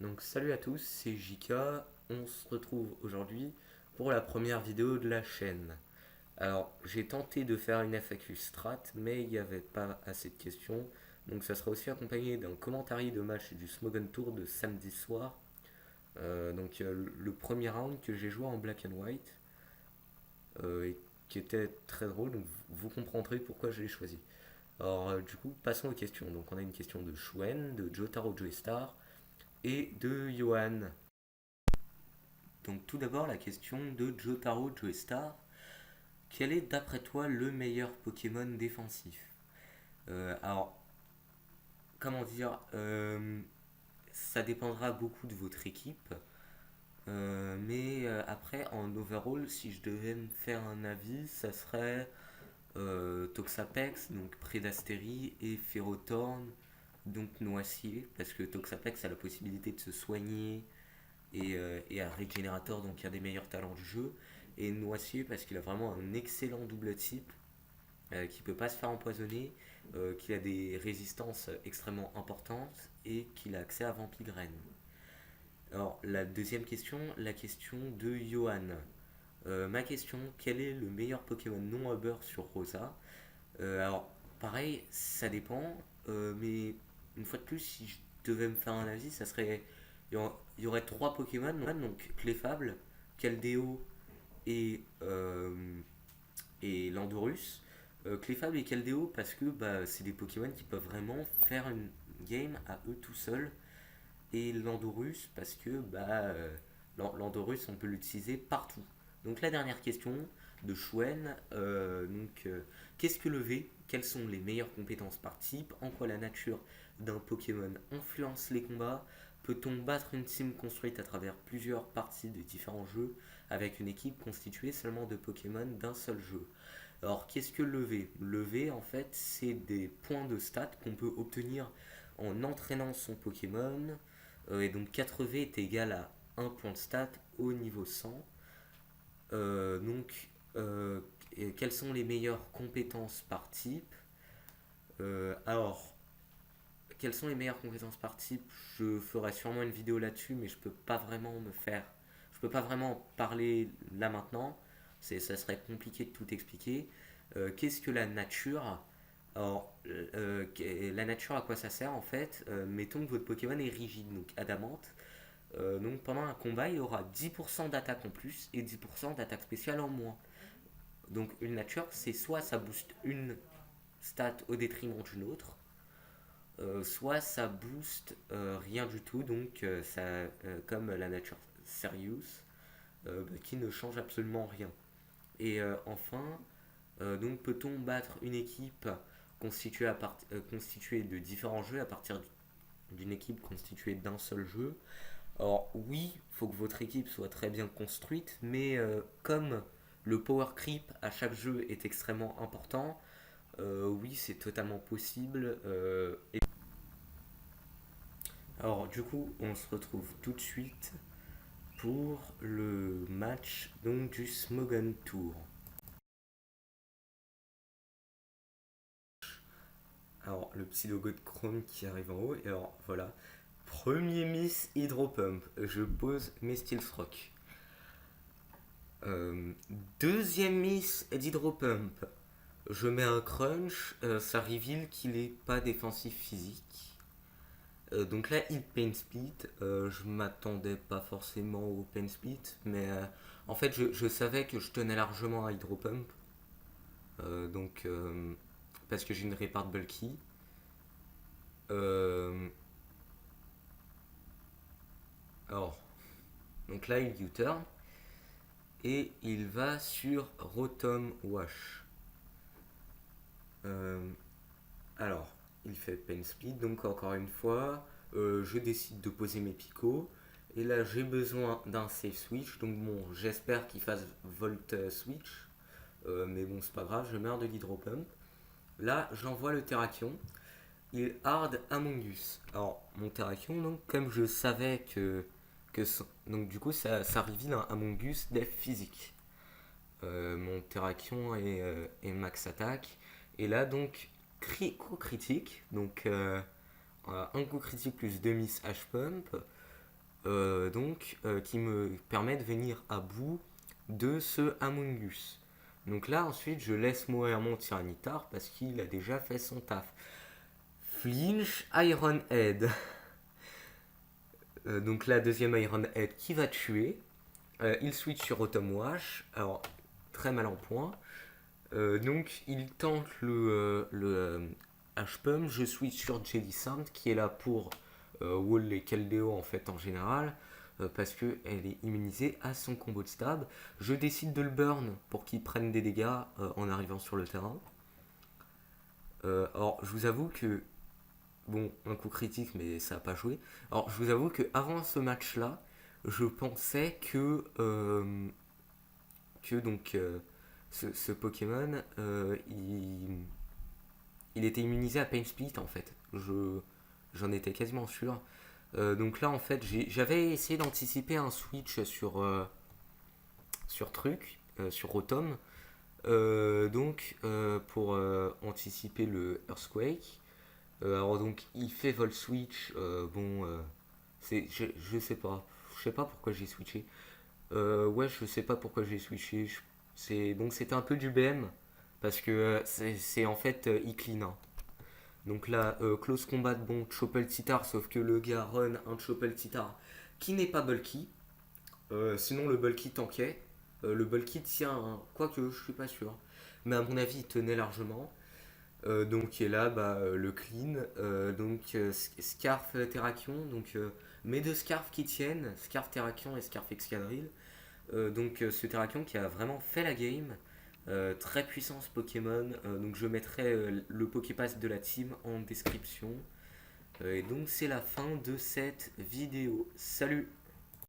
Donc salut à tous, c'est JK, on se retrouve aujourd'hui pour la première vidéo de la chaîne. Alors j'ai tenté de faire une FAQ strat, mais il n'y avait pas assez de questions, donc ça sera aussi accompagné d'un commentary de match du Smogon Tour de samedi soir. Le premier round que j'ai joué en black and white, et qui était très drôle, donc vous comprendrez pourquoi je l'ai choisi. Du coup, passons aux questions. Donc on a une question de Shuen, de Jotaro Joystar et de Johan. Donc tout d'abord la question de Jotaro Joestar. Quel est d'après toi le meilleur Pokémon défensif? Alors, comment dire, ça dépendra beaucoup de votre équipe. Après, en overall, si je devais me faire un avis, ça serait Toxapex, donc Prédastérie, et Ferrothorn, donc Noisier, parce que Toxapex a la possibilité de se soigner et à Régénérateur, donc il y a des meilleurs talents du jeu. Et Noisier, parce qu'il a vraiment un excellent double type, qui peut pas se faire empoisonner, qui a des résistances extrêmement importantes et qu'il a accès à Vampigraine. Alors, la deuxième question, la question de Johan. Ma question, quel est le meilleur Pokémon non Uber sur Rosa? Pareil, ça dépend, mais une fois de plus, si je devais me faire un avis, ça serait. Il y aurait trois Pokémon, donc Clefable, Keldeo et Landorus. Clefable et Keldeo parce que c'est des Pokémon qui peuvent vraiment faire une game à eux tout seuls. Et Landorus parce que Landorus on peut l'utiliser partout. Donc la dernière question de Shuen, qu'est-ce que le V? Quelles sont les meilleures compétences par type? En quoi la nature d'un Pokémon influence les combats? Peut-on battre une team construite à travers plusieurs parties de différents jeux avec une équipe constituée seulement de Pokémon d'un seul jeu? Alors qu'est-ce que le V? Le V en fait c'est des points de stats qu'on peut obtenir en entraînant son Pokémon, et donc 4V est égal à un point de stat au niveau 100. Euh, donc, euh, Quelles sont les meilleures compétences par type? Euh, alors, Quelles sont les meilleures compétences par type? Je ferai sûrement une vidéo là-dessus, mais je peux pas vraiment parler là maintenant. Ça serait compliqué de tout expliquer. Qu'est-ce que la nature? La nature, à quoi ça sert en fait? Mettons que votre Pokémon est rigide, donc adamante. Donc pendant un combat, il aura 10% d'attaque en plus et 10% d'attaque spéciale en moins. Donc une nature, c'est soit ça booste une stat au détriment d'une autre, soit ça booste rien du tout, comme la nature Serious, qui ne change absolument rien. Donc peut-on battre une équipe constituée de différents jeux à partir d'une équipe constituée d'un seul jeu? Alors oui, il faut que votre équipe soit très bien construite, mais comme le power creep à chaque jeu est extrêmement important, oui, c'est totalement possible. Alors du coup, on se retrouve tout de suite pour le match donc du Smogon Tour. Alors le petit logo de Chrome qui arrive en haut, et alors voilà. Premier Miss Hydropump, je pose mes Steels Rock. Euh, Deuxième Miss d'Hydropump, je mets un crunch, ça reveal qu'il est pas défensif physique. Donc là, il pain split. Je m'attendais pas forcément au pain split, mais en fait, je savais que je tenais largement à Hydropump. Parce que j'ai une répart bulky. Euh, alors, donc là, il U-turn et il va sur Rotom Wash. Euh, alors, il fait pain split, donc encore une fois, je décide de poser mes picots. Et là, j'ai besoin d'un safe switch, donc bon, j'espère qu'il fasse volt switch. Mais bon, c'est pas grave, je meurs de l'hydropump. Là, j'envoie le Terrakion. Il hard Among Us. Alors, mon Terrakion, donc, comme je savais donc, du coup, ça reveal un Among Us def physique. Mon Terrakion est max attaque. Et là, donc, coup critique. Un coup critique plus 2 miss H-Pump. qui me permet de venir à bout de ce Among Us. Donc là, ensuite, je laisse mourir mon Tyranitar parce qu'il a déjà fait son taf. Flinch Iron Head. Donc la deuxième Iron Head qui va tuer. Il switch sur Autumn Wash. Alors, très mal en point. Donc, il tente le H-Pump. Je switch sur Jellicent qui est là pour wall les Keldeo en fait en général. Parce qu'elle est immunisée à son combo de stab. Je décide de le burn pour qu'il prenne des dégâts en arrivant sur le terrain. Alors, je vous avoue que bon, un coup critique, mais ça n'a pas joué. Alors, je vous avoue que avant ce match-là, je pensais que donc ce Pokémon, il était immunisé à Pain Split en fait. J'en étais quasiment sûr. Donc là, en fait, j'avais essayé d'anticiper un switch sur truc, sur Rotom. Pour anticiper le Earthquake. Alors donc il fait Volt Switch, je sais pas, pourquoi j'ai switché. Ouais, je sais pas pourquoi j'ai switché. C'était un peu du BM parce que c'est en fait E-Clean, hein. Donc là, Close Combat, bon, Chopel Titar, sauf que le gars run un Chopel Titar qui n'est pas bulky. Sinon le bulky tankait. Le bulky tient, hein, quoique je suis pas sûr. Mais à mon avis, il tenait largement. Et là, le clean, Scarf Terrakion, mes deux Scarf qui tiennent, Scarf Terrakion et Scarf Excadrill. Ce Terrakion qui a vraiment fait la game, très puissant ce Pokémon, donc je mettrai le Poképass de la team en description. Et donc c'est la fin de cette vidéo. Salut!